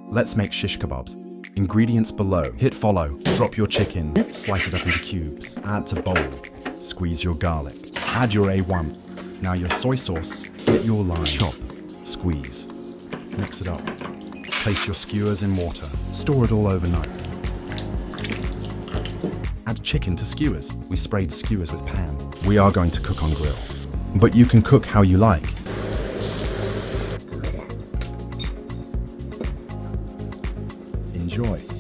Let's make shish kebabs. Ingredients below. Hit follow. Drop your chicken. Slice it up into cubes. Add to bowl. Squeeze your garlic. Add your A1. Now your soy sauce. Get your lime. Chop. Squeeze. Mix it up. Place your skewers in water. Store it all overnight. Add chicken to skewers. We sprayed skewers with pan. We are going to cook on grill. But you can cook how you like. Enjoy.